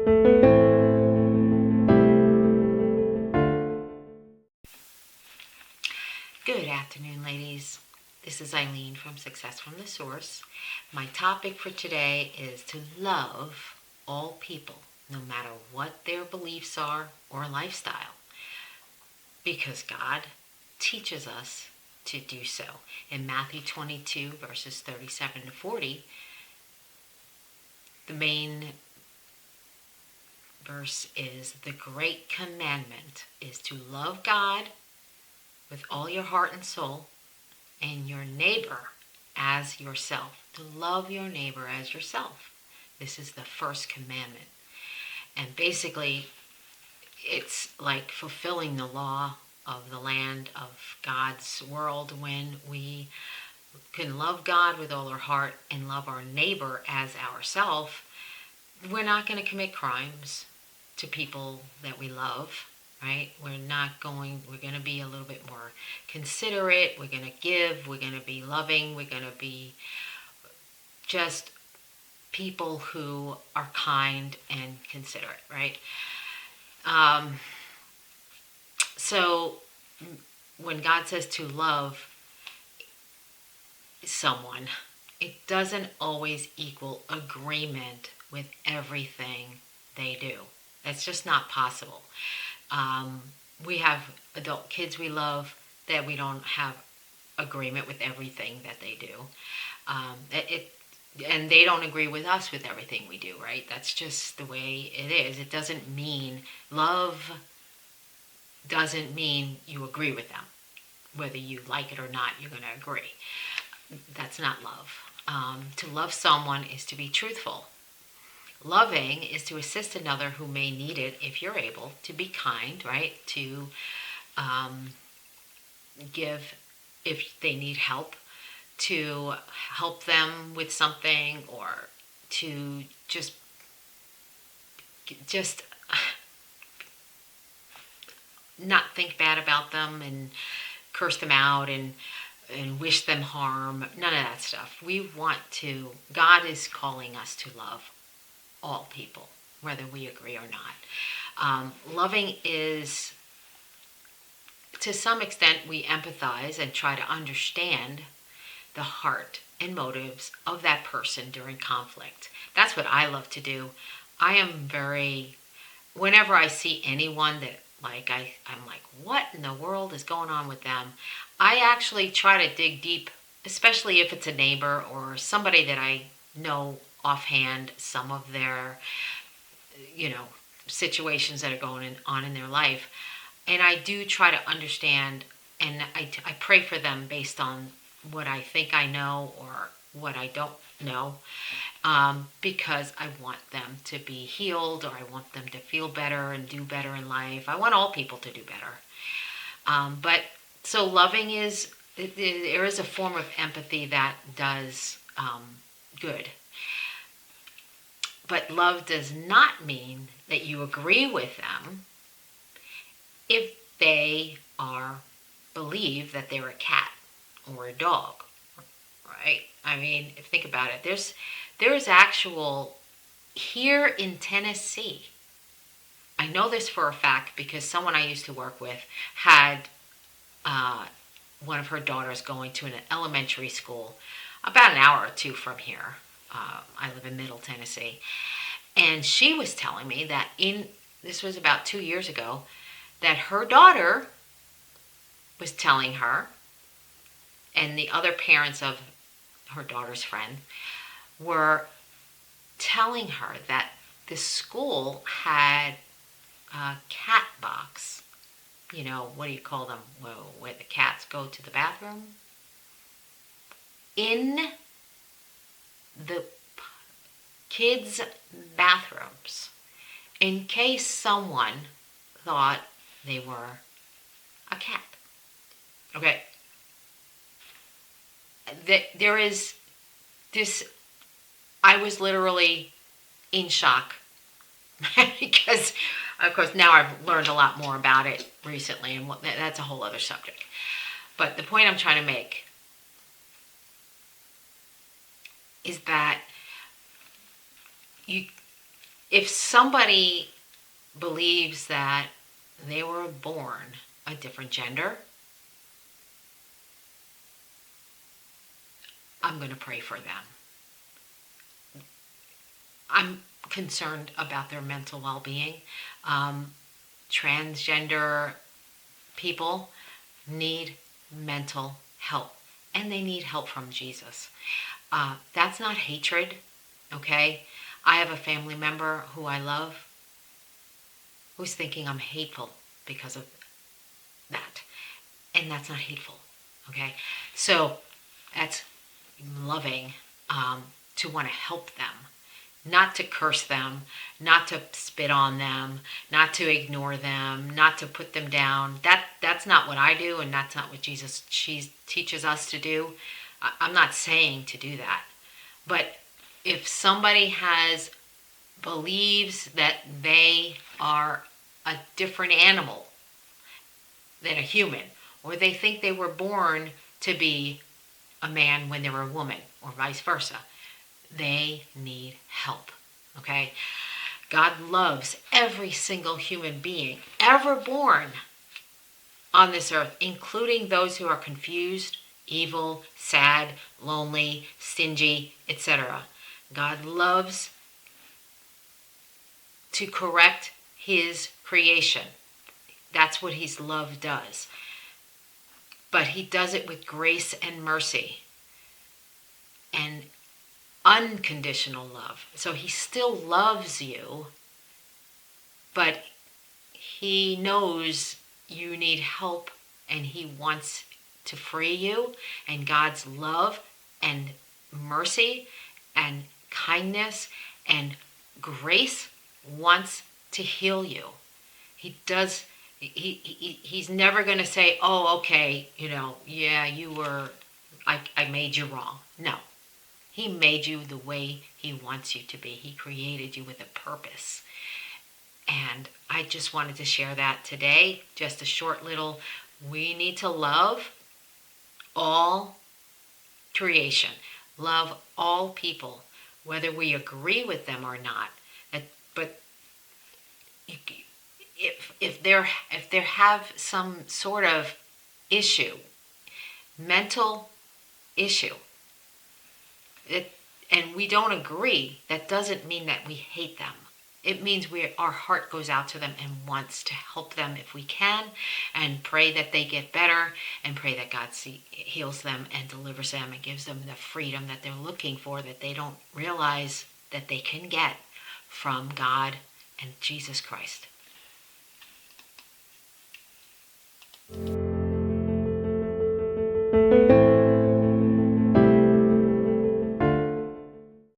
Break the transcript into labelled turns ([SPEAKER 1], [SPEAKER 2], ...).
[SPEAKER 1] Good afternoon, ladies. This is Eileen from Success from the Source. My topic for today is to love all people, no matter what their beliefs are or lifestyle, because God teaches us to do so. In Matthew 22, verses 37 to 40, the main verse is, the great commandment is to love God with all your heart and soul, and your neighbor as yourself. To love your neighbor as yourself. This is the first commandment. And basically, it's like fulfilling the law of the land of God's world when we can love God with all our heart and love our neighbor as ourself. We're not going to commit crimes to people that we love. Right? We're going to be a little bit more considerate. We're going to give. We're going to be loving. We're going to be just people who are kind and considerate, right? So when God says to love someone, it doesn't always equal agreement with everything they do. That's just not possible. We have adult kids we love that we don't have agreement with everything that they do. And they don't agree with us with everything we do, right? That's just the way it is. It doesn't mean, love doesn't mean you agree with them. Whether you like it or not, you're going to agree. That's not love. To love someone is to be truthful. Loving is to assist another who may need it if you're able, to be kind, right? To give if they need help, to help them with something, or to just not think bad about them and curse them out and wish them harm. None of that stuff. God is calling us to love all people, whether we agree or not. Loving is, to some extent, we empathize and try to understand the heart and motives of that person during conflict. That's what I love to do. Whenever I see anyone that I'm like, what in the world is going on with them? I actually try to dig deep, especially if it's a neighbor or somebody that I know offhand, some of their, situations that are going on in their life. And I do try to understand, and I pray for them based on what I think I know or what I don't know, because I want them to be healed, or I want them to feel better and do better in life. I want all people to do better. So loving there is a form of empathy that does good. But love does not mean that you agree with them if they believe that they're a cat or a dog, right? I mean, think about it. There's actual, here in Tennessee, I know this for a fact because someone I used to work with had one of her daughters going to an elementary school about an hour or two from here. I live in Middle Tennessee. And she was telling me that this was about 2 years ago, that her daughter was telling her, and the other parents of her daughter's friend were telling her that the school had a cat box. What do you call them? Well, where the cats go to the bathroom? In the kids' bathrooms, in case someone thought they were a cat. Okay. There is this, I was literally in shock because, of course, now I've learned a lot more about it recently, and that's a whole other subject. But the point I'm trying to make is that If somebody believes that they were born a different gender, I'm going to pray for them. I'm concerned about their mental well-being. Transgender people need mental help, and they need help from Jesus. That's not hatred, okay? I have a family member who I love who's thinking I'm hateful because of that, and that's not hateful, okay? So that's loving, to want to help them, not to curse them, not to spit on them, not to ignore them, not to put them down. That's not what I do, and that's not what Jesus teaches us to do. I'm not saying to do that. But if somebody believes that they are a different animal than a human, or they think they were born to be a man when they were a woman, or vice versa, they need help, okay? God loves every single human being ever born on this earth, including those who are confused, evil, sad, lonely, stingy, etc. God loves to correct his creation. That's what his love does. But he does it with grace and mercy and unconditional love. So he still loves you, but he knows you need help, and he wants to free you. And God's love and mercy and kindness and grace wants to heal you. He does. He's never going to say, oh, okay, yeah, I made you wrong. No. He made you the way he wants you to be. He created you with a purpose. And I just wanted to share that today. Just a short little, we need to love all creation. Love all people, whether we agree with them or not. But if they have some sort of issue, mental issue, and we don't agree, that doesn't mean that we hate them. It means our heart goes out to them and wants to help them if we can, and pray that they get better, and pray that God heals them and delivers them and gives them the freedom that they're looking for, that they don't realize that they can get from God and Jesus Christ.